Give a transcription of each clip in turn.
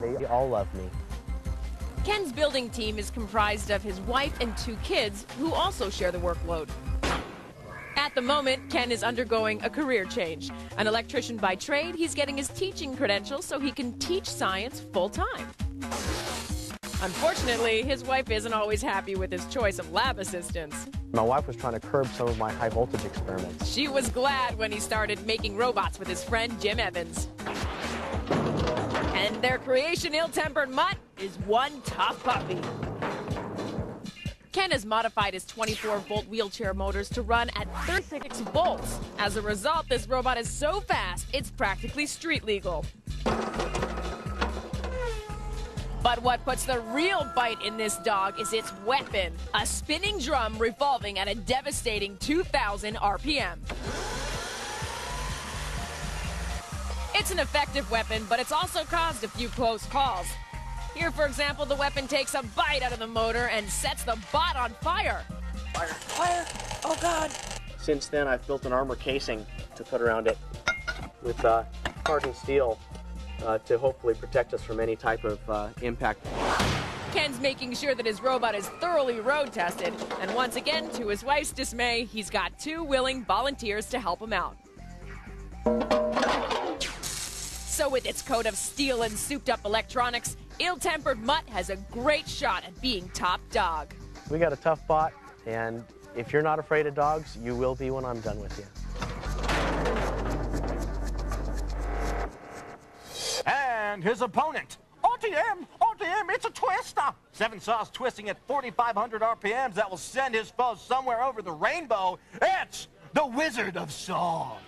They all love me. Ken's building team is comprised of his wife and 2 kids who also share the workload. At the moment, Ken is undergoing a career change. An electrician by trade, he's getting his teaching credentials so he can teach science full-time. Unfortunately, his wife isn't always happy with his choice of lab assistants. My wife was trying to curb some of my high voltage experiments. She was glad when he started making robots with his friend Jim Evans. And their creation, Ill-Tempered Mutt, is one tough puppy. Ken has modified his 24-volt wheelchair motors to run at 36 volts. As a result, this robot is so fast, it's practically street legal. But what puts the real bite in this dog is its weapon, a spinning drum revolving at a devastating 2,000 RPM. It's an effective weapon, but it's also caused a few close calls. Here, for example, the weapon takes a bite out of the motor and sets the bot on fire. Fire, fire, oh God. Since then, I've built an armor casing to put around it with hardened steel to hopefully protect us from any type of impact. Ken's making sure that his robot is thoroughly road tested, and once again, to his wife's dismay, he's got 2 willing volunteers to help him out. So with its coat of steel and souped-up electronics, Ill-Tempered Mutt has a great shot at being top dog. We got a tough bot, and if you're not afraid of dogs, you will be when I'm done with you. And his opponent, RTM, it's a twister. 7 saws twisting at 4,500 RPMs that will send his foe somewhere over the rainbow. It's the Wizard of Saws.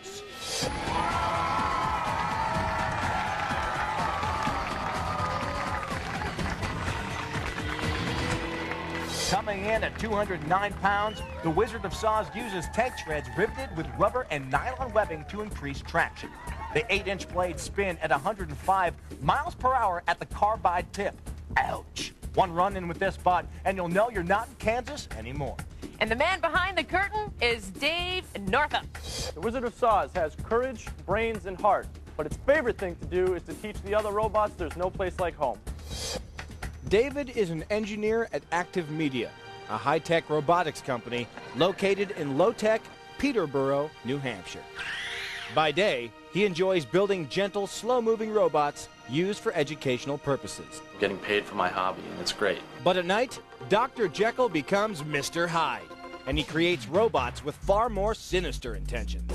Coming in at 209 pounds, the Wizard of Saws uses tank treads riveted with rubber and nylon webbing to increase traction. The 8-inch blades spin at 105 miles per hour at the carbide tip. Ouch! One run-in with this bot, and you'll know you're not in Kansas anymore. And the man behind the curtain is Dave Northup. The Wizard of Saws has courage, brains, and heart, but its favorite thing to do is to teach the other robots there's no place like home. David is an engineer at Active Media, a high-tech robotics company located in low-tech Peterborough, New Hampshire. By day, he enjoys building gentle, slow-moving robots used for educational purposes. I'm getting paid for my hobby, and it's great. But at night, Dr. Jekyll becomes Mr. Hyde, and he creates robots with far more sinister intentions.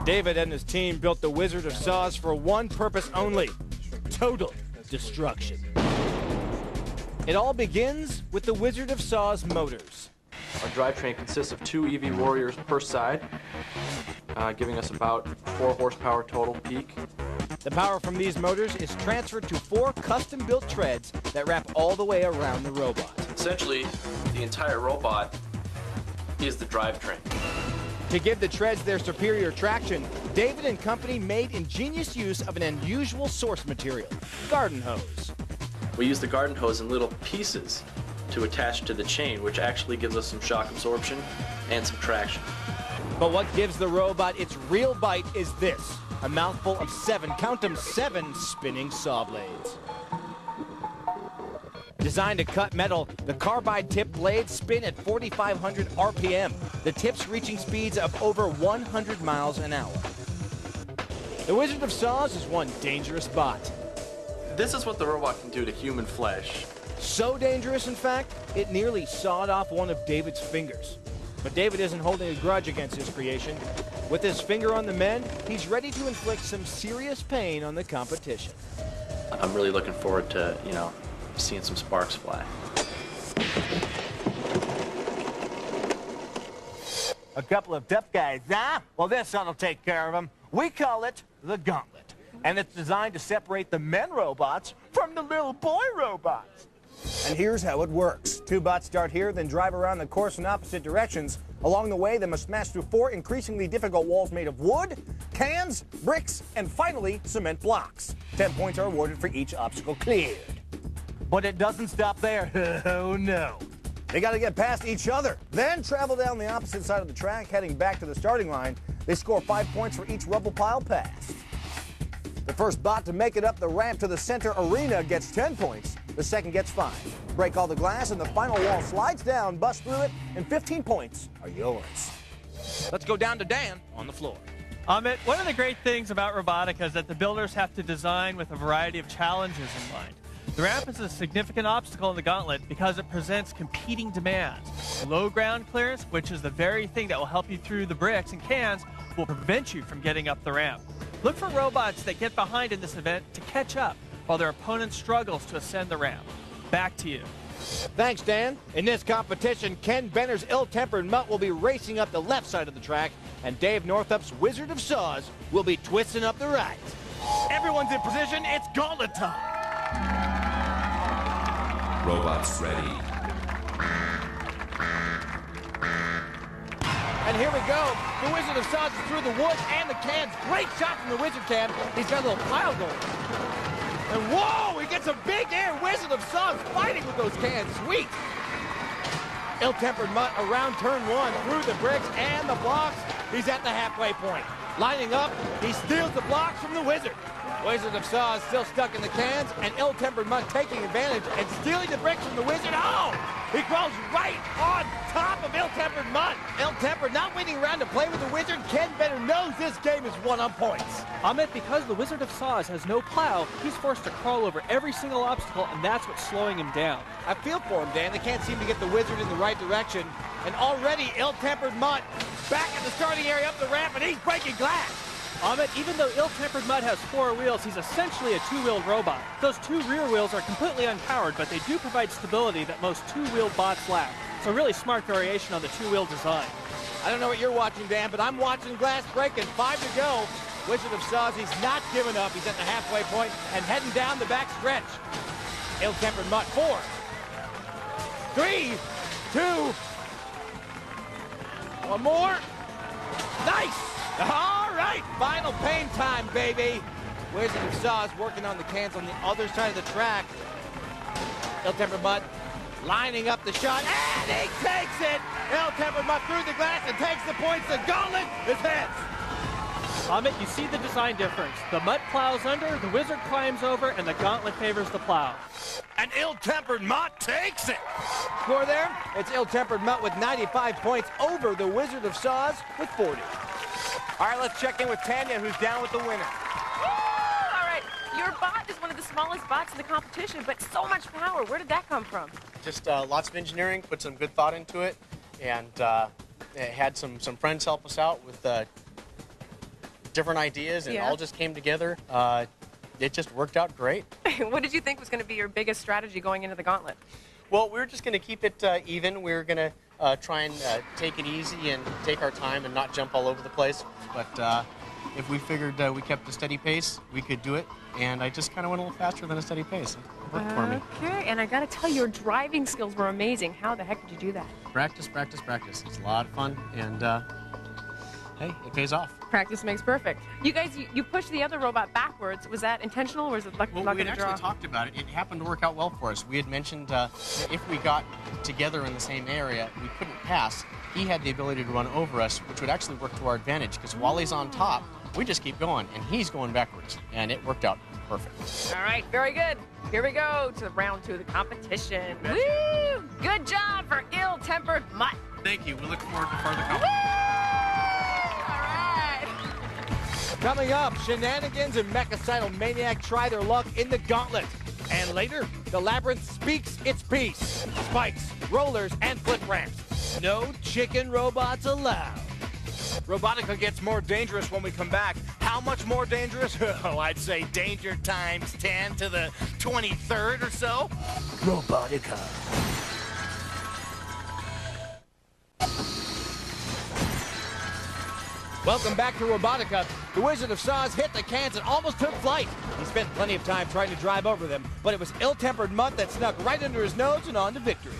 David and his team built the Wizard of Saws for one purpose only: total destruction. It all begins with the Wizard of Saws motors. Our drivetrain consists of 2 EV Warriors per side, giving us about 4 horsepower total peak. The power from these motors is transferred to 4 custom-built treads that wrap all the way around the robot. Essentially, the entire robot is the drivetrain. To give the treads their superior traction, David and company made ingenious use of an unusual source material, garden hose. We use the garden hose in little pieces to attach to the chain, which actually gives us some shock absorption and some traction. But what gives the robot its real bite is this: a mouthful of 7, count them, 7 spinning saw blades. Designed to cut metal, the carbide tip blades spin at 4,500 RPM, the tips reaching speeds of over 100 miles an hour. The Wizard of Saws is one dangerous bot. This is what the robot can do to human flesh. So dangerous, in fact, it nearly sawed off one of David's fingers. But David isn't holding a grudge against his creation. With his finger on the mend, he's ready to inflict some serious pain on the competition. I'm really looking forward to, seeing some sparks fly. A couple of tough guys, huh? Well, this one will take care of them. We call it the Gauntlet, and it's designed to separate the men robots from the little boy robots. And here's how it works. 2 bots start here, then drive around the course in opposite directions. Along the way, they must smash through 4 increasingly difficult walls made of wood, cans, bricks, and finally, cement blocks. 10 points are awarded for each obstacle cleared. But it doesn't stop there. Oh, no. They got to get past each other, then travel down the opposite side of the track, heading back to the starting line. They score 5 points for each rubble pile passed. The first bot to make it up the ramp to the center arena gets 10 points. The second gets 5. Break all the glass and the final wall slides down, bust through it, and 15 points are yours. Let's go down to Dan on the floor. Amit, one of the great things about Robotica is that the builders have to design with a variety of challenges in mind. The ramp is a significant obstacle in the Gauntlet because it presents competing demands. Low ground clearance, which is the very thing that will help you through the bricks and cans, will prevent you from getting up the ramp. Look for robots that get behind in this event to catch up while their opponent struggles to ascend the ramp. Back to you. Thanks, Dan. In this competition, Ken Benner's ill-tempered Mutt will be racing up the left side of the track, and Dave Northup's Wizard of Saws will be twisting up the right. Everyone's in position. It's Gauntlet time. Robots ready. And here we go. The Wizard of Saws is through the wood and the cans. Great shot from the Wizard can. He's got a little pile going. And whoa, he gets a big air. Wizard of Saws fighting with those cans. Sweet. Ill-tempered Mutt around turn 1 through the bricks and the blocks. He's at the halfway point. Lining up, he steals the blocks from the Wizard. Wizard of Saws still stuck in the cans, and ill-tempered Mutt taking advantage and stealing the bricks from the Wizard. Oh! He crawls right on top of ill-tempered Mutt. Ill-tempered not waiting around to play with the Wizard. Ken Benner knows this game is won on points. Amit, because the Wizard of Saws has no plow, he's forced to crawl over every single obstacle, and that's what's slowing him down. I feel for him, Dan. They can't seem to get the Wizard in the right direction. And already ill-tempered Mutt back in the starting area up the ramp, and he's breaking glass. Amit, even though ill-tempered Mutt has 4 wheels, he's essentially a 2-wheeled robot. Those 2 rear wheels are completely unpowered, but they do provide stability that most 2-wheeled bots lack. It's a really smart variation on the 2-wheel design. I don't know what you're watching, Dan, but I'm watching glass breaking. 5 to go. Wizard of Saws, he's not giving up. He's at the halfway point and heading down the back stretch. Ill-tempered Mutt, 4, 3, 2, 1 more. Nice. All right, final pain time, baby. Wizard of Saws working on the cans on the other side of the track. Ill-tempered Mutt lining up the shot, and he takes it. Ill-tempered Mutt through the glass and takes the points. The Gauntlet is heads. Amit, you see the design difference. The Mutt plows under, the Wizard climbs over, and the Gauntlet favors the plow. And ill-tempered Mutt takes it. Score there, it's ill-tempered Mutt with 95 points over the Wizard of Saws with 40. All right, let's check in with Tanya, who's down with the winner. All right, your bot is one of the smallest bots in the competition, but so much power. Where did that come from? Just lots of engineering, put some good thought into it, and had some friends help us out with different ideas, and all just came together. It just worked out great. What did you think was going to be your biggest strategy going into the Gauntlet? Well, we were just going to keep it even. We were going to try and take it easy and take our time and not jump all over the place. But if we figured we kept a steady pace, we could do it. And I just kind of went a little faster than a steady pace. It worked for me. Okay, and I got to tell you, your driving skills were amazing. How the heck did you do that? Practice, practice, practice. It's a lot of fun, and hey, it pays off. Practice makes perfect. You guys, you pushed the other robot backwards. Was that intentional, or was it luck Well, of we the had draw? actually talked about it. It happened to work out well for us. We had mentioned if we got together in the same area, we couldn't pass. He had the ability to run over us, which would actually work to our advantage, because while he's on top, we just keep going, and he's going backwards, and it worked out perfect. All right, very good. Here we go to round 2 of the competition. Woo! Good job for ill-tempered Mutt. Thank you. We look forward to further competition. All right. Coming up, Shannonagains and Mechacidal Maniac try their luck in the Gauntlet. And later, the Labyrinth speaks its piece. Spikes, rollers, and flip ramps. No chicken robots allowed. Robotica gets more dangerous when we come back. How much more dangerous? Oh, I'd say danger times 10 to the 23rd or so. Robotica. Welcome back to Robotica. The Wizard of Saws hit the cans and almost took flight. He spent plenty of time trying to drive over them, but it was ill-tempered Mutt that snuck right under his nose and on to victory.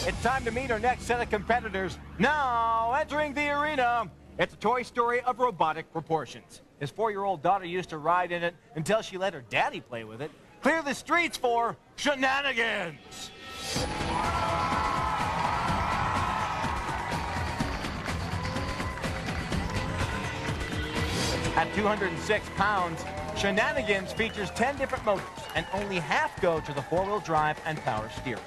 It's time to meet our next set of competitors. Now, entering the arena, it's a toy story of robotic proportions. His 4-year-old daughter used to ride in it until she let her daddy play with it. Clear the streets for Shannonagains. At 206 pounds, Shannonagains features 10 different motors, and only half go to the four-wheel drive and power steering.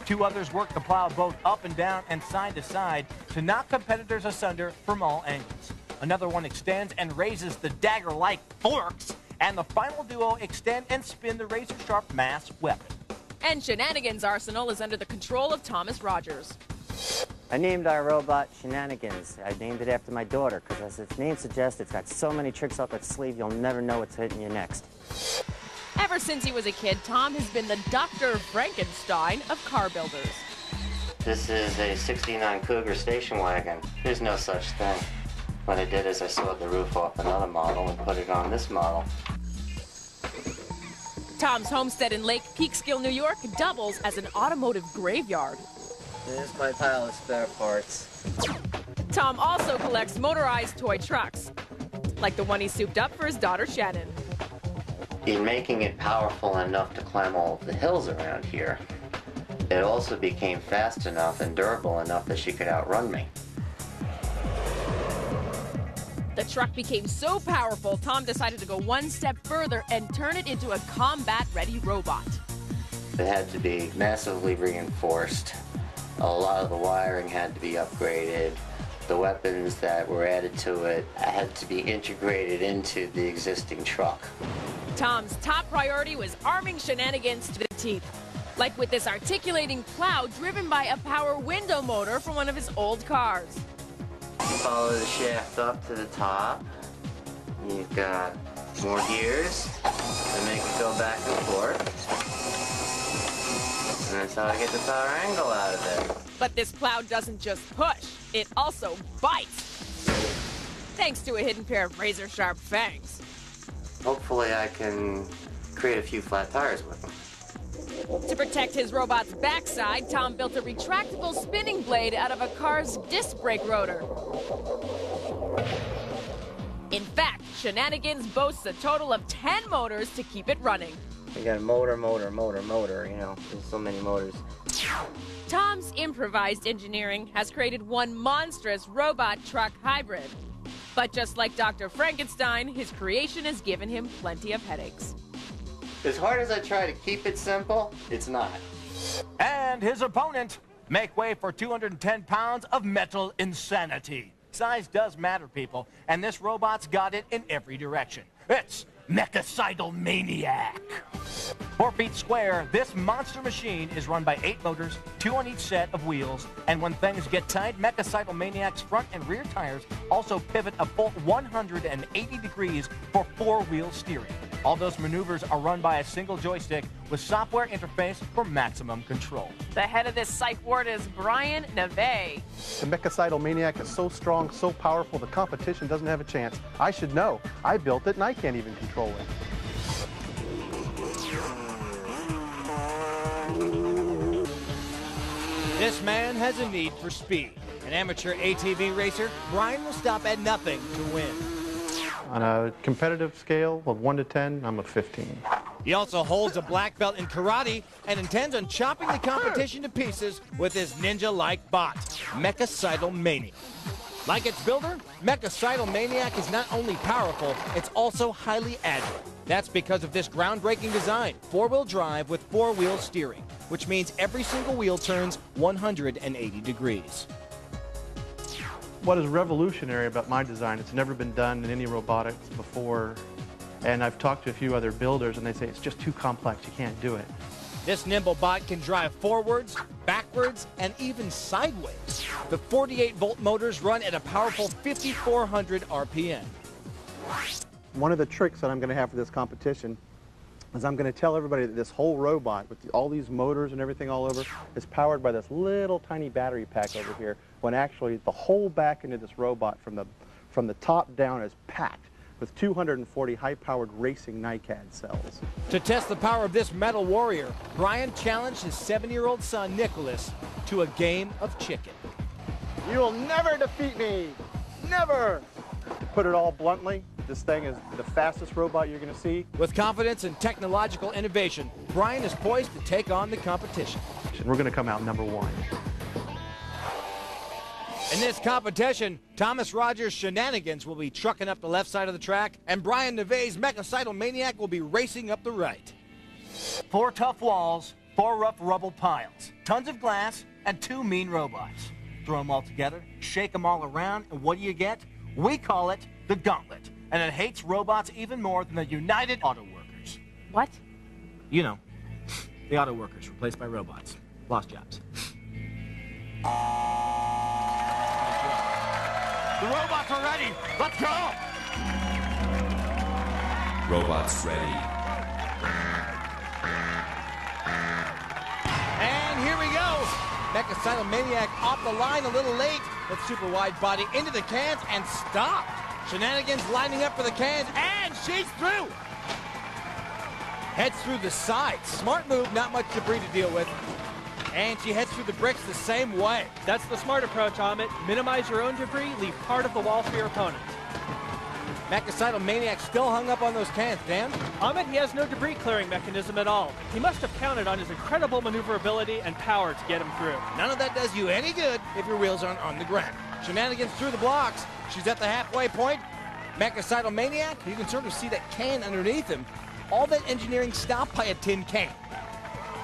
2 others work the plow both up and down and side to side to knock competitors asunder from all angles. Another one extends and raises the dagger-like forks, and the final duo extend and spin the razor-sharp mass weapon. And Shannonagains' arsenal is under the control of Thomas Rogers. I named our robot Shannonagains. I named it after my daughter, because as its name suggests, it's got so many tricks up its sleeve, you'll never know what's hitting you next. Ever since he was a kid, Tom has been the Dr. Frankenstein of car builders. This is a 69 Cougar station wagon. There's no such thing. What I did is I sawed the roof off another model and put it on this model. Tom's homestead in Lake Peekskill, New York, doubles as an automotive graveyard. Here's my pile of spare parts. Tom also collects motorized toy trucks, like the one he souped up for his daughter Shannon. In making it powerful enough to climb all of the hills around here, it also became fast enough and durable enough that she could outrun me. The truck became so powerful, Tom decided to go one step further and turn it into a combat-ready robot. It had to be massively reinforced. A lot of the wiring had to be upgraded. The weapons that were added to it had to be integrated into the existing truck. Tom's top priority was arming Shannonagains to the teeth, like with this articulating plow driven by a power window motor from one of his old cars. Follow the shaft up to the top. You've got more gears to make it go back and forth. And that's how I get the power angle out of it. But this plow doesn't just push, it also bites. Thanks to a hidden pair of razor-sharp fangs. Hopefully I can create a few flat tires with them. To protect his robot's backside, Tom built a retractable spinning blade out of a car's disc brake rotor. In fact, Shannonagains boasts a total of 10 motors to keep it running. You got motor, you know, there's so many motors. Tom's improvised engineering has created one monstrous robot truck hybrid. But just like Dr. Frankenstein, his creation has given him plenty of headaches. As hard as I try to keep it simple, it's not. And his opponent, make way for 210 pounds of metal insanity. Size does matter, people, and this robot's got it in every direction. It's Mechacidal Maniac. 4 feet square, this monster machine is run by 8 motors, 2 on each set of wheels, and when things get tight, Mechacidal Maniac's front and rear tires also pivot a full 180 degrees for 4-wheel steering. All those maneuvers are run by a single joystick with software interface for maximum control. The head of this psych ward is Brian Neve. The Mechacidal Maniac is so strong, so powerful, the competition doesn't have a chance. I should know. I built it and I can't even control it. This man has a need for speed. An amateur ATV racer, Brian will stop at nothing to win. On a competitive scale of 1 to 10, I'm a 15. He also holds a black belt in karate and intends on chopping the competition to pieces with his ninja-like bot, Mechacidal Maniac. Like its builder, Mechacidal Maniac is not only powerful, it's also highly agile. That's because of this groundbreaking design, 4-wheel drive with 4-wheel steering, which means every single wheel turns 180 degrees. What is revolutionary about my design, it's never been done in any robotics before, and I've talked to a few other builders and they say it's just too complex, you can't do it. This nimble bot can drive forwards, backwards, and even sideways. The 48-volt motors run at a powerful 5,400 RPM. One of the tricks that I'm going to have for this competition is I'm going to tell everybody that this whole robot with all these motors and everything all over is powered by this little tiny battery pack over here, when actually the whole back end of this robot from the top down is packed with 240 high-powered racing NiCad cells. To test the power of this metal warrior, Brian challenged his 7-year-old son, Nicholas, to a game of chicken. You will never defeat me! Never! To put it all bluntly, this thing is the fastest robot you're going to see. With confidence and technological innovation, Brian is poised to take on the competition. We're going to come out #1. And this competition, Thomas Rogers' Shannonagains will be trucking up the left side of the track, and Brian Neve's Mechacidal Maniac will be racing up the right. 4 tough walls, 4 rough rubble piles, tons of glass, and 2 mean robots. Throw them all together, shake them all around, and what do you get? We call it the Gauntlet, and it hates robots even more than the United Auto Workers. What? You know, the auto workers replaced by robots. Lost jobs. The robots are ready. Let's go. Robots ready. And here we go. Mechacidal Maniac off the line a little late. That super wide body into the cans and stopped. Shannonagains lining up for the cans, and she's through. Heads through the sides. Smart move, not much debris to deal with. And she heads through the bricks the same way. That's the smart approach, Amit. Minimize your own debris, leave part of the wall for your opponent. Mechacidal Maniac still hung up on those cans, Dan. Amit, he has no debris clearing mechanism at all. He must have counted on his incredible maneuverability and power to get him through. None of that does you any good if your wheels aren't on the ground. Shannonagains through the blocks. She's at the halfway point. Mechacidal Maniac, you can sort of see that can underneath him. All that engineering stopped by a tin can.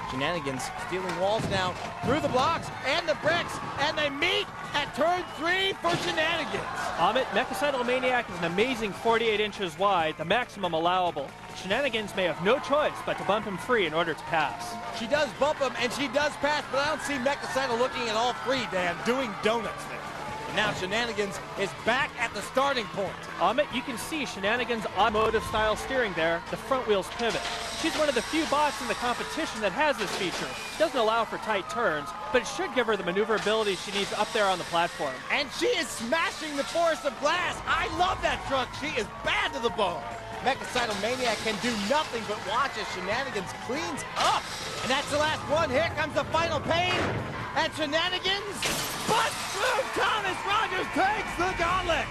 Shannonagains stealing walls now through the blocks and the bricks, and they meet at turn 3 for Shannonagains. Amit, Mechacidal Maniac is an amazing 48 inches wide, the maximum allowable. Shannonagains may have no choice but to bump him free in order to pass. She does bump him, and she does pass, but I don't see Mechacidal looking at all 3, Dan, doing donuts there. And now Shannonagains is back at the starting point. Amit, you can see Shannonagains' automotive style steering there, the front wheels pivot. She's one of the few bots in the competition that has this feature. She doesn't allow for tight turns, but it should give her the maneuverability she needs up there on the platform. And she is smashing the forest of glass. I love that truck. She is bad to the bone. Mechacidal Maniac can do nothing but watch as Shannonagains cleans up. And that's the last one. Here comes the final pain. And Shannonagains busts through. Thomas Rogers takes the Gauntlet.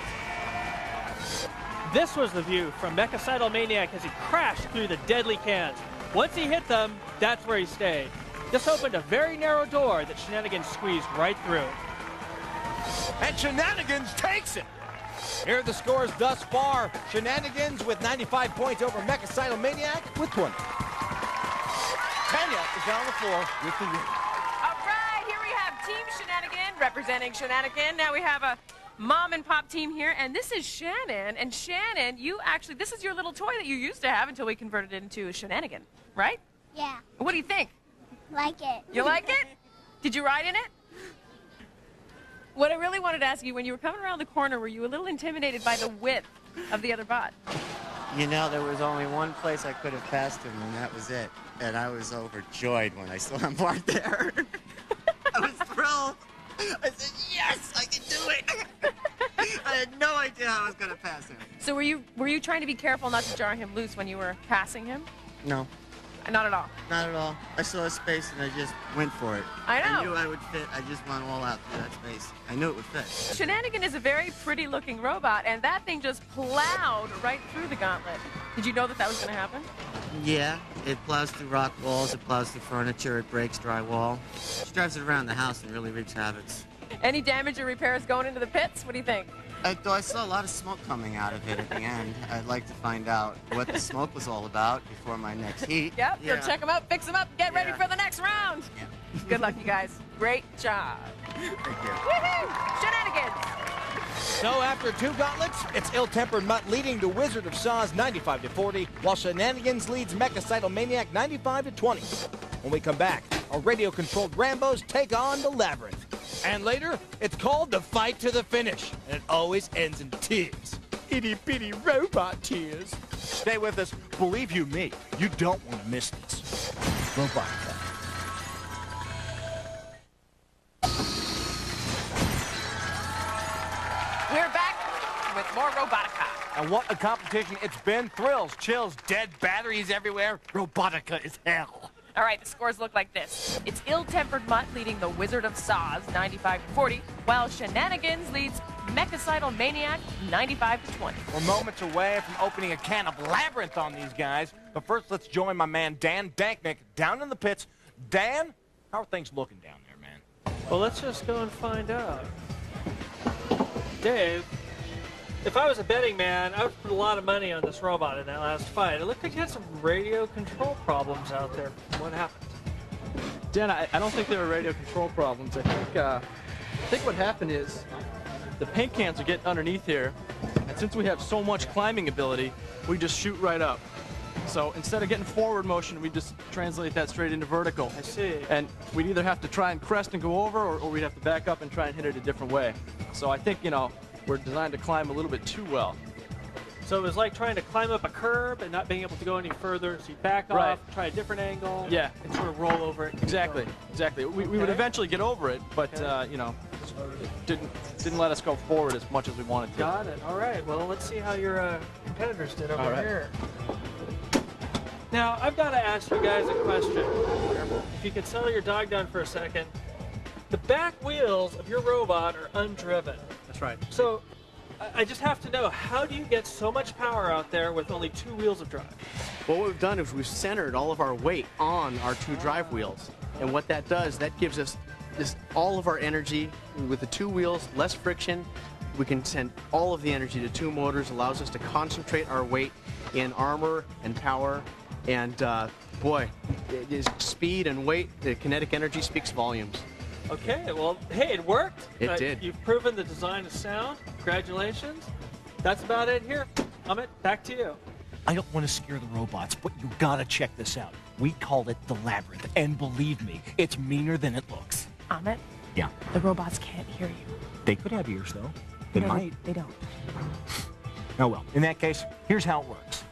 This was the view from Mechacidal Maniac as he crashed through the deadly cans. Once he hit them, that's where he stayed. This opened a very narrow door that Shannonagains squeezed right through. And Shannonagains takes it. Here are the scores thus far. Shannonagains with 95 points over Mechacidal Maniac with 20. Tanya is down on the floor with the win. All right, here we have Team Shannonagain representing Shannonagain. Now we have a mom and pop team here, and this is Shannon. And Shannon, you actually, this is your little toy that you used to have until we converted it into a Shannonagain, right? Yeah. What do you think? Like it. You like it? Did you ride in it? What I really wanted to ask you, when you were coming around the corner, were you a little intimidated by the width of the other bot? You know, there was only one place I could have passed him, and that was it. And I was overjoyed when I saw him parked there. I was thrilled. I said, yes, I can do it. I had no idea how I was going to pass him. So were you trying to be careful not to jar him loose when you were passing him? No. Not at all? Not at all. I saw a space and I just went for it. I know. I knew I would fit. I just went all out through that space. I knew it would fit. Shannonagain is a very pretty looking robot, and that thing just plowed right through the Gauntlet. Did you know that that was going to happen? Yeah, it plows through rock walls, it plows through furniture, it breaks drywall. She drives it around the house and really wreaks havoc. Any damage or repairs going into the pits? What do you think? Though I saw a lot of smoke coming out of it at the end. I'd like to find out what the smoke was all about before my next heat. Yep, go check them out, fix them up, get ready for the next round. Yeah. Good luck, you guys. Great job. Thank you. Woohoo! Shannonagains! So after 2 gauntlets, it's Ill-Tempered Mutt leading the Wizard of Saws 95-40, while Shannonagains leads Mechacidal Maniac 95-20. When we come back, our radio-controlled Rambos take on the Labyrinth. And later, it's called the fight to the finish, and it always ends in tears. Itty-bitty robot tears. Stay with us. Believe you me, you don't want to miss this. Robotica. We're back with more Robotica. And what a competition it's been. Thrills, chills, dead batteries everywhere. Robotica is hell. All right, the scores look like this. It's Ill-Tempered Mutt leading the Wizard of Saws 95-40, while Shannonagains leads Mechacidal Maniac 95-20. We're moments away from opening a can of Labyrinth on these guys. But first, let's join my man Dan Danknick down in the pits. Dan, how are things looking down there, man? Well, let's just go and find out. Dave, if I was a betting man, I would put a lot of money on this robot in that last fight. It looked like you had some radio control problems out there. What happened? Dan, I don't think there were radio control problems. I think what happened is the paint cans are getting underneath here, and since we have so much climbing ability, we just shoot right up. So instead of getting forward motion, we just translate that straight into vertical. I see. And we'd either have to try and crest and go over, or we'd have to back up and try and hit it a different way. So I think, you know, we're designed to climb a little bit too well. So it was like trying to climb up a curb and not being able to go any further, so you back off, try a different angle, yeah, and sort of roll over it. Exactly. We would eventually get over it, but, you know, didn't let us go forward as much as we wanted to. Got it. All right. Well, let's see how your competitors did over here. Now, I've got to ask you guys a question. If you could settle your dog down for a second. The back wheels of your robot are undriven. That's right. So, I just have to know, how do you get so much power out there with only 2 wheels of drive? Well, what we've done is we've centered all of our weight on our 2 drive wheels. And what that does, that gives us all of our energy with the 2 wheels, less friction. We can send all of the energy to 2 motors, allows us to concentrate our weight in armor and power. And boy, speed and weight, the kinetic energy speaks volumes. Okay, well, hey, it worked. It did. You've proven the design is sound. Congratulations. That's about it here. Amit, back to you. I don't want to scare the robots, but you gotta check this out. We call it the Labyrinth, and believe me, it's meaner than it looks. Amit? Yeah? The robots can't hear you. They could have ears, though. They might. They don't. Oh, well, in that case, here's how it works.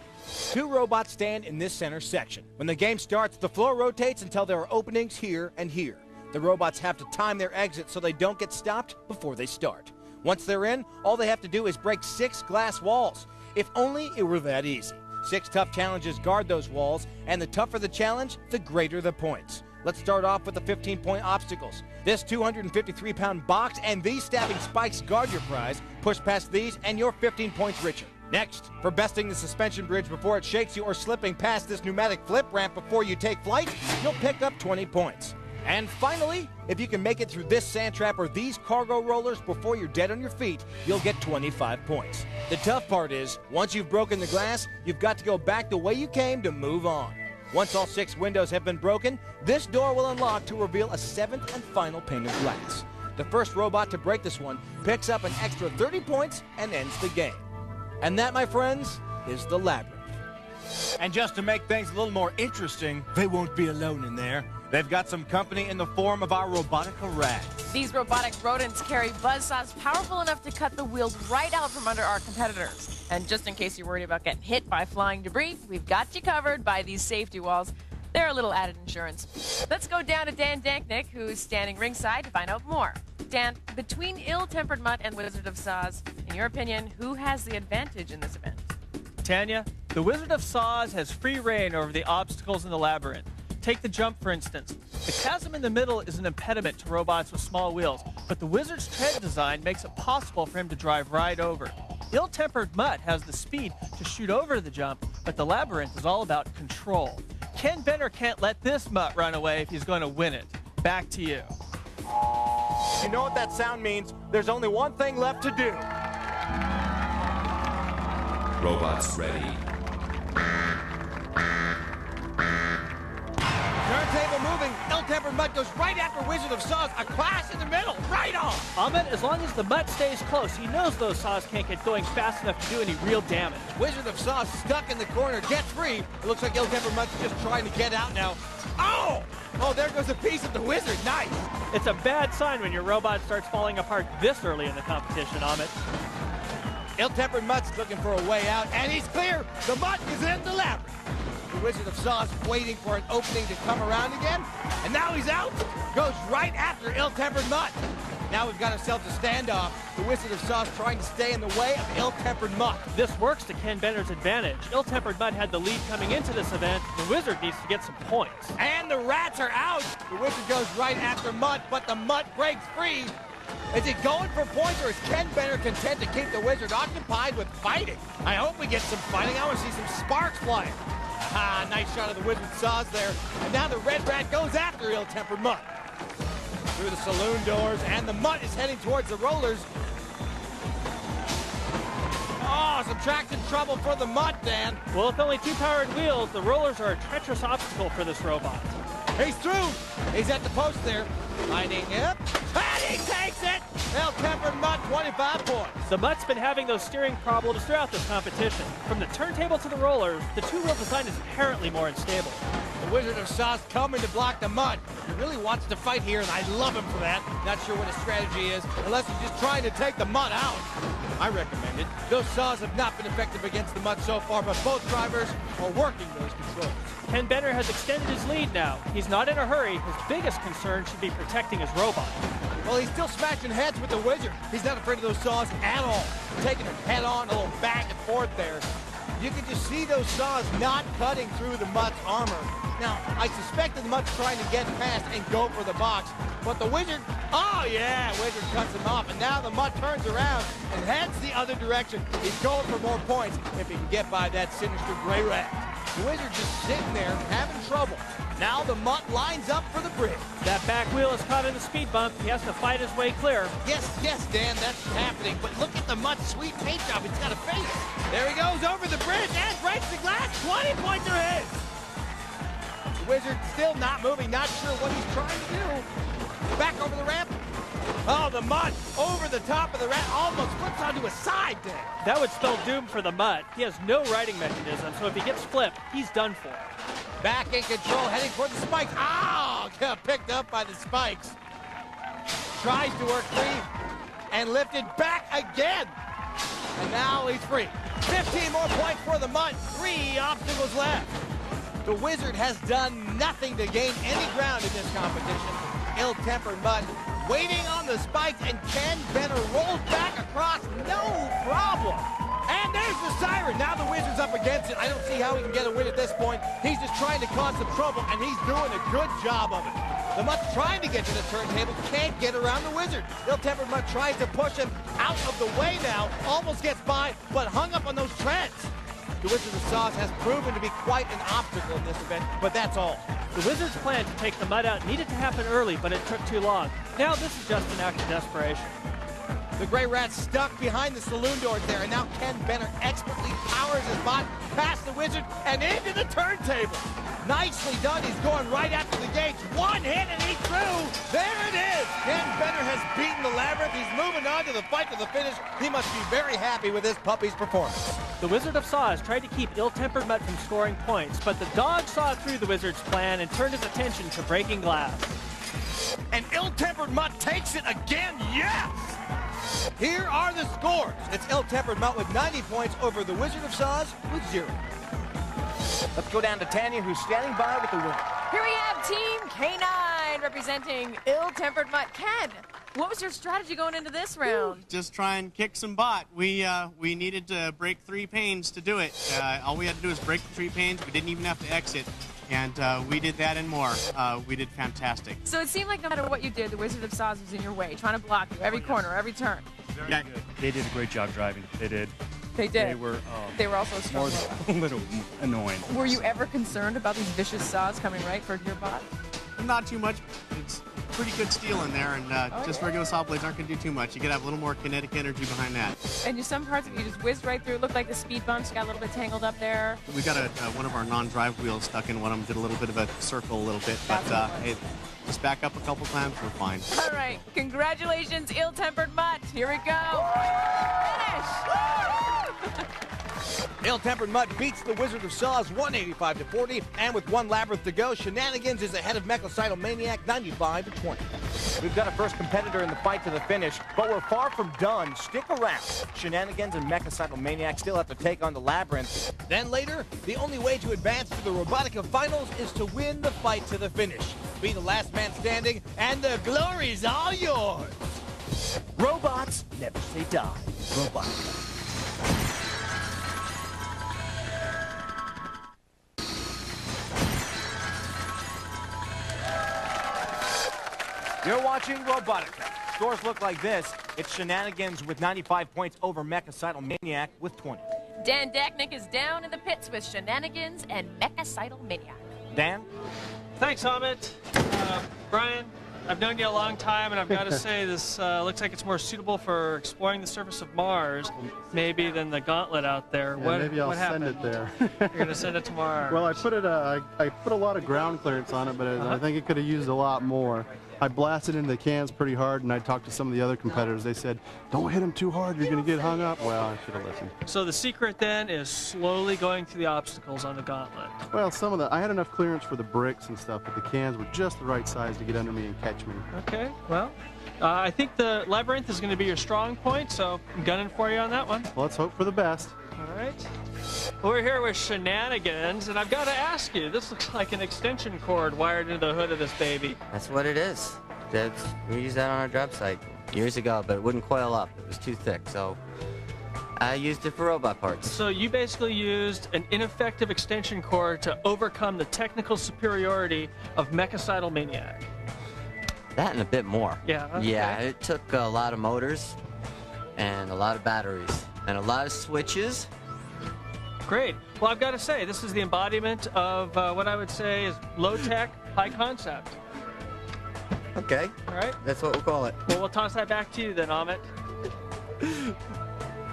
2 robots stand in this center section. When the game starts, the floor rotates until there are openings here and here. The robots have to time their exit so they don't get stopped before they start. Once they're in, all they have to do is break 6 glass walls. If only it were that easy. 6 tough challenges guard those walls, and the tougher the challenge, the greater the points. Let's start off with the 15-point obstacles. This 253-pound box and these stabbing spikes guard your prize. Push past these and you're 15 points richer. Next, for besting the suspension bridge before it shakes you or slipping past this pneumatic flip ramp before you take flight, you'll pick up 20 points. And finally, if you can make it through this sand trap or these cargo rollers before you're dead on your feet, you'll get 25 points. The tough part is, once you've broken the glass, you've got to go back the way you came to move on. Once all 6 windows have been broken, this door will unlock to reveal a 7th and final pane of glass. The first robot to break this one picks up an extra 30 points and ends the game. And that, my friends, is the Labyrinth. And just to make things a little more interesting, they won't be alone in there. They've got some company in the form of our Robotica rags. These robotic rodents carry buzzsaws powerful enough to cut the wheels right out from under our competitors. And just in case you're worried about getting hit by flying debris, we've got you covered by these safety walls. They're a little added insurance. Let's go down to Dan Danknick, who's standing ringside, to find out more. Dan, between Ill-Tempered Mutt and Wizard of Saws, in your opinion, who has the advantage in this event? Tanya, the Wizard of Saws has free reign over the obstacles in the Labyrinth. Take the jump, for instance. The chasm in the middle is an impediment to robots with small wheels, but the Wizard's tread design makes it possible for him to drive right over. Ill-Tempered Mutt has the speed to shoot over the jump, but the Labyrinth is all about control. Ken Benner can't let this Mutt run away if he's going to win it. Back to you. You know what that sound means? There's only one thing left to do. Robots ready. Turntable moving. Ill-Tempered Mutt goes right after Wizard of Saws. A clash in the middle. Right on. Amit, as long as the Mutt stays close, he knows those saws can't get going fast enough to do any real damage. Wizard of Saws stuck in the corner. Gets free. It looks like Ill-Tempered Mutt's just trying to get out now. Oh! Oh, there goes a piece of the Wizard. Nice. It's a bad sign when your robot starts falling apart this early in the competition, Amit. Ill-Tempered Mutt's looking for a way out, and he's clear. The Mutt is in the Labyrinth. The Wizard of Saws waiting for an opening to come around again, and now he's out. Goes right after Ill-Tempered Mutt. Now we've got ourselves a standoff. The Wizard of Saws trying to stay in the way of Ill-Tempered Mutt. This works to Ken Benner's advantage. Ill-Tempered Mutt had the lead coming into this event. The Wizard needs to get some points. And the rats are out. The Wizard goes right after Mutt, but the Mutt breaks free. Is he going for points, or is Ken Benner content to keep the Wizard occupied with fighting? I hope we get some fighting. I want to see some sparks flying. Ah, nice shot of the Wizard Saws there. And now the Red Rat goes after Ill-Tempered Mutt. Through the saloon doors, and the Mutt is heading towards the rollers. Oh, some traction trouble for the Mutt, Dan. Well, with only 2 powered wheels, the rollers are a treacherous obstacle for this robot. He's through. He's at the post there. Lining up. And he takes it. Ill-tempered Mutt, 25 points. The Mutt's been having those steering problems throughout this competition. From the turntable to the rollers, the two-wheel design is inherently more unstable. The Wizard of Saws coming to block the Mutt. He really wants to fight here, and I love him for that. Not sure what his strategy is, unless he's just trying to take the Mutt out. I recommend it. Those saws have not been effective against the Mutt so far, but both drivers are working those controls. Ken Benner has extended his lead now. He's not in a hurry. His biggest concern should be protecting his robot. Well, he's still smashing heads with the Wizard. He's not afraid of those saws at all. Taking them head on, a little back and forth there. You can just see those saws not cutting through the Mutt's armor. Now, I suspect that the Mutt's trying to get past and go for the box, but the Wizard, oh yeah, Wizard cuts him off, and now the Mutt turns around and heads the other direction. He's going for more points if he can get by that sinister gray rat. The Wizard just sitting there having trouble. Now the Mutt lines up for the bridge. That back wheel is caught in the speed bump. He has to fight his way clear. Yes, Dan, that's happening. But look at the Mutt's sweet paint job. It's got a face. There he goes over the bridge and breaks the glass. 20 points are his. The Wizard still not moving, not sure what he's trying to do. Back over the ramp. Oh, the Mutt over the top of the ramp. Almost flips onto a side there. That would spell doom for the Mutt. He has no riding mechanism, so if he gets flipped, he's done for. Back in control, heading for the spikes. Oh, got picked up by the spikes. Tries to work free and lifted back again. And now he's free. 15 more points for the Mutt. 3 obstacles left. The Wizard has done nothing to gain any ground in this competition. Ill-tempered Mutt waiting on the spikes, and Ken Benner rolls back across, no problem. And there's the siren. Now the Wizard's up against it. I don't see how he can get a win at this point. He's just trying to cause some trouble, and he's doing a good job of it. The Mutt's trying to get to the turntable, can't get around the Wizard. Ill-tempered Mutt tries to push him out of the way now, almost gets by, but hung up on those treads. The Wizard of Saws has proven to be quite an obstacle in this event, but that's all. The Wizard's plan to take the Mutt out needed to happen early, but it took too long. Now this is just an act of desperation. The gray rat's stuck behind the saloon doors there, and now Ken Benner expertly powers his bot past the Wizard and into the turntable. Nicely done. He's going right after the gates. One hit and he's through. There it is. Ken Benner has beaten the Labyrinth. He's moving on to the fight to the finish. He must be very happy with this puppy's performance. The Wizard of Saws tried to keep ill-tempered Mutt from scoring points, but the dog saw through the Wizard's plan and turned his attention to breaking glass. And ill-tempered Mutt takes it again. Yes! Here are the scores. It's ill-tempered Mutt with 90 points over the Wizard of Saws with 0. Let's go down to Tanya, who's standing by with the win. Here we have Team K9 representing ill-tempered Mutt. Ken, what was your strategy going into this round? Just try and kick some butt. We needed to break 3 panes to do it. All we had to do was break the 3 panes. We didn't even have to exit. And we did that and more. We did fantastic. So it seemed like no matter what you did, the Wizard of Saws was in your way, trying to block you every corner, every turn. Very good. They did a great job driving. They did. They did. They were also strong. a little annoying. Were you ever concerned about these vicious saws coming right for your bot? Not too much. It's pretty good steel in there, and just regular saw blades aren't going to do too much. You got to have a little more kinetic energy behind that. And some parts of it, you just whizzed right through. It looked like the speed bumps got a little bit tangled up there. We got one of our non-drive wheels stuck in one of them, did a little bit of a circle a little bit, but hey, just back up a couple times, we're fine. All right, congratulations, ill-tempered Mutt. Here we go. Finish! Ill-tempered Mutt beats the Wizard of Saws 185-40, and with 1 Labyrinth to go, Shannonagains is ahead of Mechacidal Maniac 95-20. We've got a first competitor in the fight to the finish, but we're far from done. Stick around. Shannonagains and Mechacidal Maniac still have to take on the Labyrinth. Then later, the only way to advance to the Robotica finals is to win the fight to the finish. Be the last man standing, and the glory's all yours. Robots never say die. Robotica. You're watching Robotica. Scores look like this. It's Shannonagains with 95 points over Mechacidal Maniac with 20. Dan Dachnik is down in the pits with Shannonagains and Mechacidal Maniac. Dan? Thanks, Amit. Brian, I've known you a long time, and I've got to say this looks like it's more suitable for exploring the surface of Mars, maybe, than the Gauntlet out there. Yeah, maybe I'll send it there. You're going to send it to Mars. Well, I put a lot of ground clearance on it, but I think it could have used a lot more. I blasted into the cans pretty hard, and I talked to some of the other competitors. They said, don't hit them too hard, you're going to get hung up. Well, I should have listened. So the secret then is slowly going through the obstacles on the Gauntlet. Well, I had enough clearance for the bricks and stuff, but the cans were just the right size to get under me and catch me. Okay, well, I think the Labyrinth is going to be your strong point, so I'm gunning for you on that one. Well, let's hope for the best. All right. We're here with Shannonagains, and I've got to ask you, this looks like an extension cord wired into the hood of this baby. That's what it is. We used that on our job site years ago, but it wouldn't coil up. It was too thick, so I used it for robot parts. So you basically used an ineffective extension cord to overcome the technical superiority of Mechacidal Maniac. That and a bit more. Yeah, okay. Yeah, it took a lot of motors and a lot of batteries and a lot of switches. Great. Well, I've got to say, this is the embodiment of what I would say is low-tech, high-concept. Okay. All right. That's what we'll call it. Well, we'll toss that back to you then, Amit.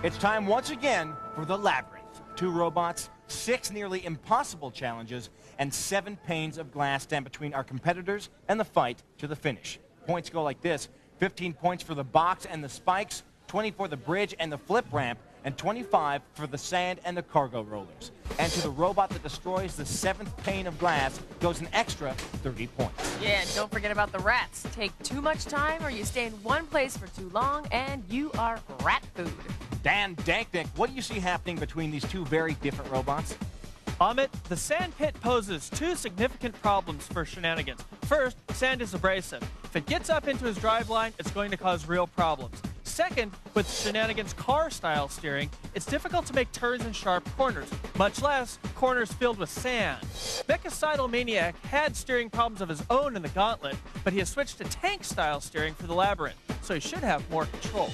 It's time once again for the Labyrinth. 2 robots, 6 nearly impossible challenges, and 7 panes of glass stand between our competitors and the fight to the finish. Points go like this: 15 points for the box and the spikes, 20 for the bridge and the flip ramp, and 25 for the sand and the cargo rollers. And to the robot that destroys the 7th pane of glass goes an extra 30 points. Yeah, and don't forget about the rats. Take too much time or you stay in one place for too long and you are rat food. Dan Danknick, what do you see happening between these 2 very different robots? Amit, the sand pit poses 2 significant problems for Shannonagains. First, sand is abrasive. If it gets up into his driveline, it's going to cause real problems. Second, with Shannonagains' car-style steering, it's difficult to make turns in sharp corners, much less corners filled with sand. Mechacidal Maniac had steering problems of his own in the Gauntlet, but he has switched to tank-style steering for the Labyrinth, so he should have more control.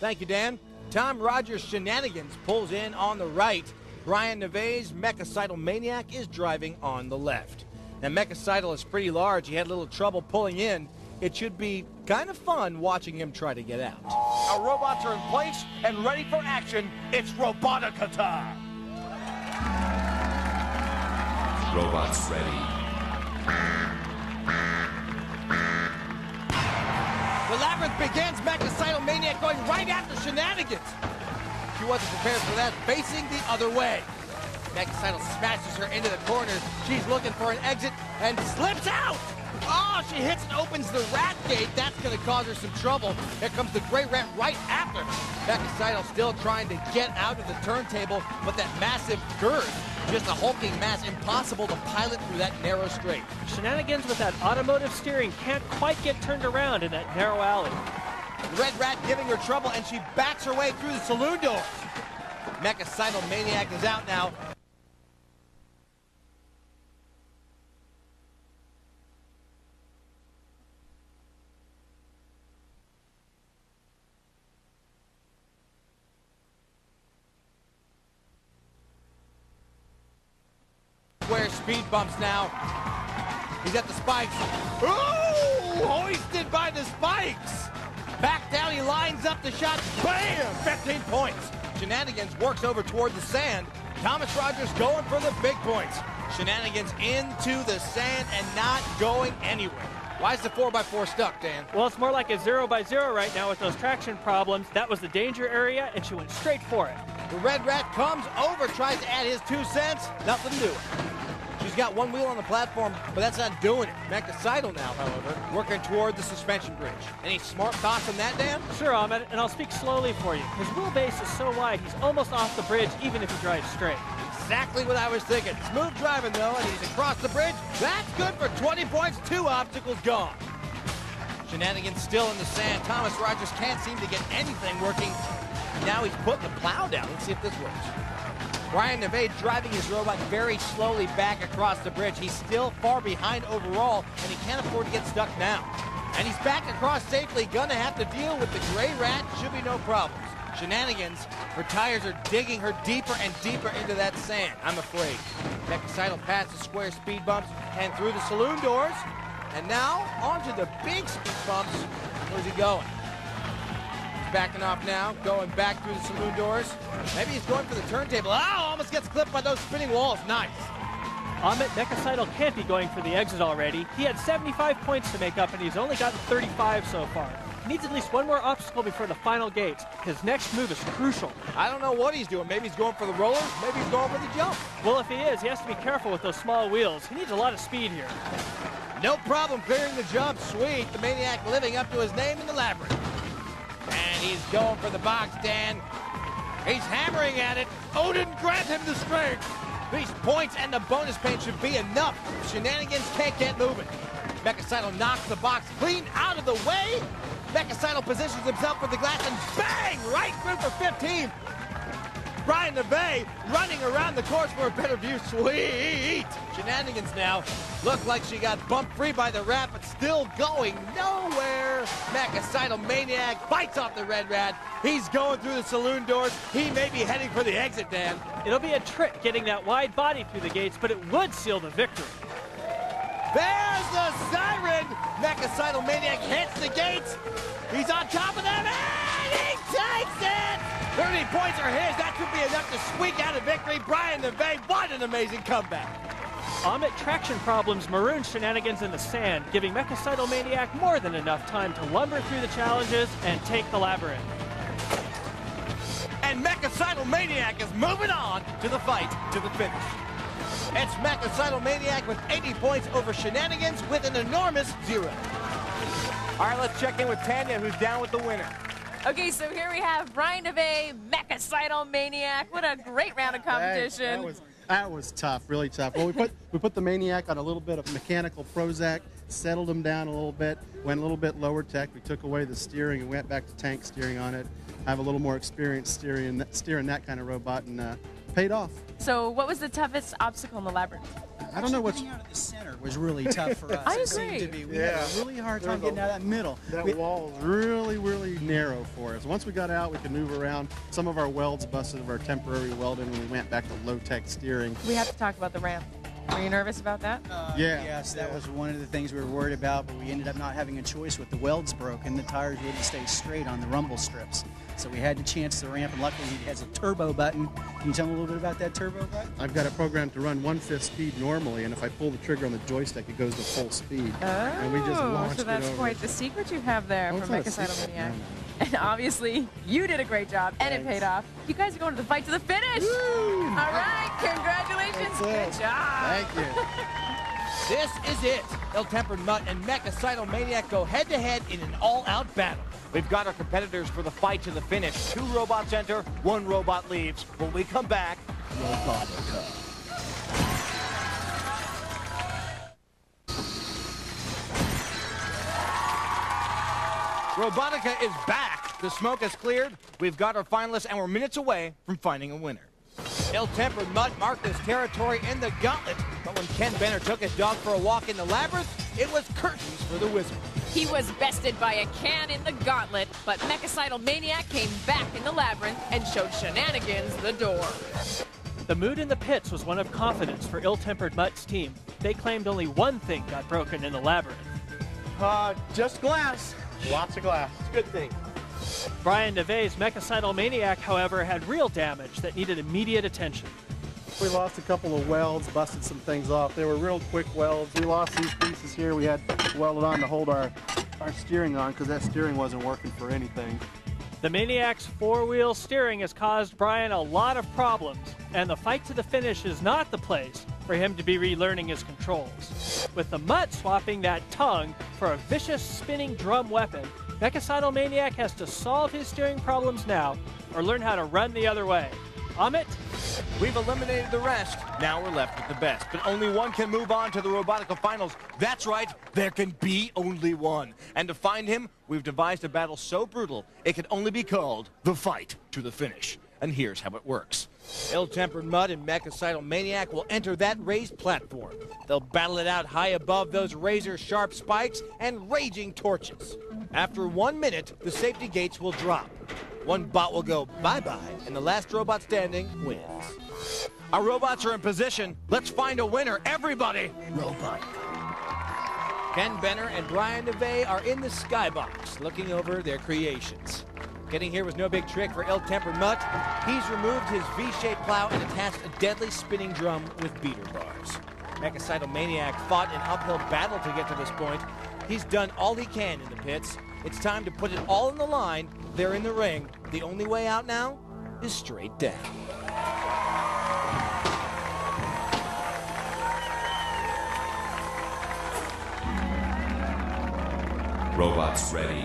Thank you, Dan. Tom Rogers' Shannonagains pulls in on the right. Brian Neve's Mechacidal Maniac is driving on the left. Now, Mechacidal is pretty large. He had a little trouble pulling in. It should be kind of fun watching him try to get out. Our robots are in place and ready for action. It's Robotica time. Robots ready. The Labyrinth begins. Mechacidal Maniac going right after Shannonagains. She wasn't prepared for that, facing the other way. Mechacidal smashes her into the corner. She's looking for an exit and slips out. Oh, she hits and opens the rat gate. That's going to cause her some trouble. Here comes the gray rat right after. Mechacidal still trying to get out of the turntable, but that massive girth, just a hulking mass, impossible to pilot through that narrow straight. Shannonagains with that automotive steering can't quite get turned around in that narrow alley. The red rat giving her trouble, and she backs her way through the saloon doors. Mechacidal Maniac is out now. Square speed bumps now. He's at the spikes. Ooh! Hoisted by the spikes! Back down, he lines up the shot. Bam! 15 points. Shannonagains works over toward the sand. Thomas Rogers going for the big points. Shannonagains into the sand and not going anywhere. Why is the 4x4 stuck, Dan? Well, it's more like a 0x0 right now with those traction problems. That was the danger area, and she went straight for it. The red rat comes over, tries to add his 2 cents. Nothing doing. She's got one wheel on the platform, but that's not doing it. Mechacidal now, however, working toward the suspension bridge. Any smart thoughts on that, Dan? Sure, Ahmed, and I'll speak slowly for you. His wheelbase is so wide, he's almost off the bridge, even if he drives straight. Exactly what I was thinking. Smooth driving, though, and he's across the bridge. That's good for 20 points. 2 obstacles gone. Shannonagains still in the sand. Thomas Rogers can't seem to get anything working. Now he's putting the plow down. Let's see if this works. Brian Neve driving his robot very slowly back across the bridge. He's still far behind overall, and he can't afford to get stuck now. And he's back across safely. Gonna have to deal with the gray rat. Should be no problems. Shannonagains, her tires are digging her deeper and deeper into that sand, I'm afraid. Mechacidal passes square speed bumps and through the saloon doors. And now, onto the big speed bumps. Where's he going? He's backing off now, going back through the saloon doors. Maybe he's going for the turntable. Oh, almost gets clipped by those spinning walls. Nice. Mechacidal can't be going for the exit already. He had 75 points to make up, and he's only gotten 35 so far. He needs at least one more obstacle before the final gates. His next move is crucial. I don't know what he's doing. Maybe he's going for the rollers. Maybe he's going for the jump. Well, if he is, he has to be careful with those small wheels. He needs a lot of speed here. No problem clearing the jump. Sweet. The Maniac living up to his name in the Labyrinth. And he's going for the box, Dan. He's hammering at it. Oh, didn't grant him the strength. These points and the bonus paint should be enough. Shenanigans can't get moving. Mechacidal knocks the box clean out of the way. Mechacidal positions himself for the glass and bang! Right through for 15. Brian DeVay running around the course for a better view. Sweet! Shenanigans now look like she got bumped free by the rat, but still going nowhere. Mechacidal Maniac bites off the red rat. He's going through the saloon doors. He may be heading for the exit, Dan. It'll be a trick getting that wide body through the gates, but it would seal the victory. There's the siren! Mechacidal Maniac hits the gates. He's on top of them, and he takes it! 30 points are his. That could be enough to squeak out a victory. Brian DeVay, what an amazing comeback. Traction problems marooned Shenanigans in the sand, giving Mechacidal Maniac more than enough time to lumber through the challenges and take the Labyrinth. And Mechacidal Maniac is moving on to the fight to the finish. It's Mechacidal Maniac with 80 points over Shenanigans with an enormous 0. All right, let's check in with Tanya, who's down with the winner. Okay, so here we have Brian DeVay, Mechacidal Maniac. What a great round of competition. That was tough, really tough. Well, we put the Maniac on a little bit of mechanical Prozac, settled him down a little bit, went a little bit lower tech. We took away the steering and went back to tank steering on it. I have a little more experience steering that kind of robot, and paid off. So what was the toughest obstacle in the Labyrinth? I don't know what's... Getting out of the center was really tough for us. I It agree. seemed to be. We had a really hard time getting out of that middle. That wall is really, really narrow for us. Once we got out, we could move around. Some of our welds busted of our temporary welding when we went back to low-tech steering. We have to talk about the ramp. Were you nervous about that? Yes, that was one of the things we were worried about, but we ended up not having a choice with the welds broken. The tires wouldn't stay straight on the rumble strips. So we had to chance the ramp, and luckily he has a turbo button. Can you tell me a little bit about that turbo button? I've got it programmed to run 1/5 speed normally, and if I pull the trigger on the joystick, it goes to full speed. Oh, and we just launched so that's it over. quite the secret you have there for Mechacidal Maniac. And obviously, you did a great job, and it paid off. You guys are going to the fight to the finish. Woo! All right, congratulations. Good job. Thank you. This is it. Ill-Tempered Mutt and Mechacidal Maniac go head-to-head in an all-out battle. We've got our competitors for the fight to the finish. 2 robots enter, 1 robot leaves. When we come back, Robotica. Robotica is back. The smoke has cleared. We've got our finalists, and we're minutes away from finding a winner. Ill-Tempered Mutt marked his territory in the Gauntlet, but when Ken Benner took his dog for a walk in the Labyrinth, it was curtains for the Wizard. He was bested by a can in the Gauntlet, but Mechacidal Maniac came back in the Labyrinth and showed Shenanigans the door. The mood in the pits was one of confidence for Ill-Tempered Mutt's team. They claimed only one thing got broken in the Labyrinth. Just glass. Lots of glass. It's a good thing. Brian DeVay's Mechacidal Maniac, however, had real damage that needed immediate attention. We lost a couple of welds, busted some things off. They were real quick welds. We lost these pieces here. We had welded on to hold our steering on because that steering wasn't working for anything. The Maniac's 4-wheel steering has caused Brian a lot of problems, and the fight to the finish is not the place for him to be relearning his controls. With the Mutt swapping that tongue for a vicious spinning drum weapon, Mechacidal Maniac has to solve his steering problems now or learn how to run the other way. Amit? We've eliminated the rest. Now we're left with the best. But only one can move on to the Robotica Finals. That's right, there can be only one. And to find him, we've devised a battle so brutal, it can only be called the fight to the finish. And here's how it works. Ill-Tempered Mutt and Mechacidal Maniac will enter that raised platform. They'll battle it out high above those razor-sharp spikes and raging torches. After 1 minute, the safety gates will drop. One bot will go bye-bye, and the last robot standing wins. Our robots are in position. Let's find a winner, everybody! Robot. Ken Benner and Brian Neve are in the skybox looking over their creations. Getting here was no big trick for ill-tempered Mutt. He's removed his V-shaped plow and attached a deadly spinning drum with beater bars. Mechacidal Maniac fought an uphill battle to get to this point. He's done all he can in the pits. It's time to put it all on the line. They're in the ring. The only way out now is straight down. Robots ready.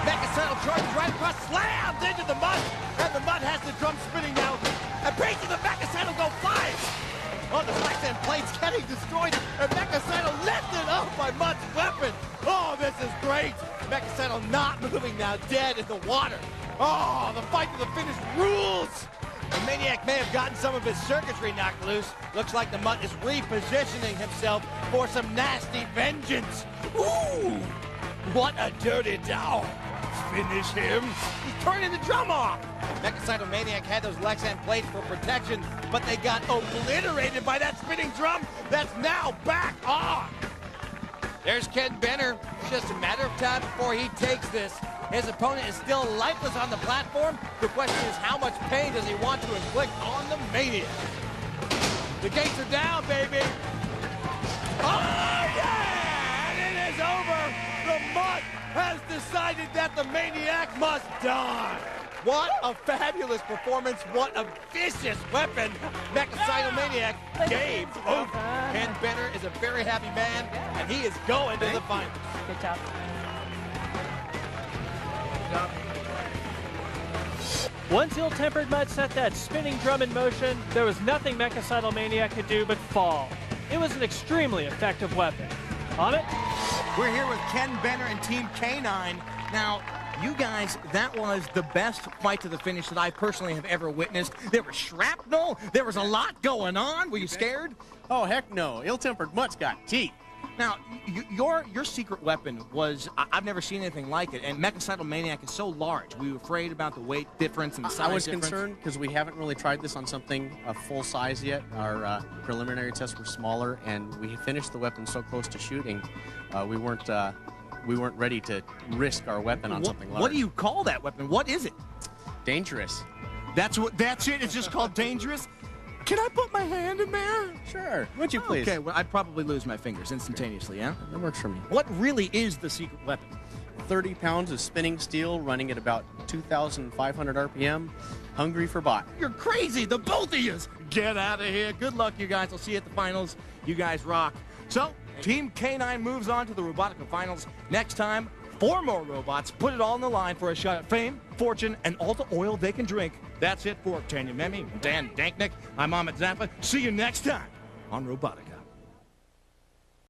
Mechacidal charges right across, slams into the Mutt, and the Mutt has the drum spinning now. A piece of the Mechacidal go flying. Oh, the flex end plate's getting destroyed, and Mechacidal lifted up by Mutt's weapon. Oh, this is great. Mechacidal not moving now, dead in the water. Oh, the fight to the finish rules. The Maniac may have gotten some of his circuitry knocked loose. Looks like the Mutt is repositioning himself for some nasty vengeance. Ooh, what a dirty dog. Finish him. He's turning the drum off. Mechacidal Maniac had those Lexan plates for protection, but they got obliterated by that spinning drum that's now back on. There's Ken Benner. Just a matter of time before he takes this. His opponent is still lifeless on the platform. The question is, how much pain does he want to inflict on the Maniac? The gates are down, baby. Oh, yeah! And it is over. The Mutt has decided that the Maniac must die. What a fabulous performance. What a vicious weapon. Mechacidal Maniac gave over. Ken Benner is a very happy man, and he is going to the finals. Good job. Once ill-tempered Mutt set that spinning drum in motion, there was nothing Mechacidal Maniac could do but fall. It was an extremely effective weapon. Amit? We're here with Ken Benner and Team K9. Now, you guys, that was the best fight to the finish that I personally have ever witnessed. There was shrapnel. There was a lot going on. Were you scared? Oh, heck no. Ill-tempered Mutt's got teeth. Now, your secret weapon was, I've never seen anything like it, and Mechacidal Maniac is so large. Were you afraid about the weight difference and the size I was difference? concerned because we haven't really tried this on something full size yet. Our preliminary tests were smaller, and we finished the weapon so close to shooting, we weren't ready to risk our weapon on something large. What do you call that weapon? What is it? Dangerous. That's it? It's just called dangerous? Can I put my hand in there? Sure. Would you please? Okay, well, I'd probably lose my fingers instantaneously, yeah? That works for me. What really is the secret weapon? 30 pounds of spinning steel running at about 2,500 RPM, hungry for bot. You're crazy, the both of you. Get out of here. Good luck, you guys. I'll see you at the finals. You guys rock. So, Team K9 moves on to the Robotica finals. Next time, 4 more robots put it all on the line for a shot at fame, fortune, and all the oil they can drink. That's it for Tanya Memi, Dan Danknick. I'm Amit Zappa. See you next time on Robotica.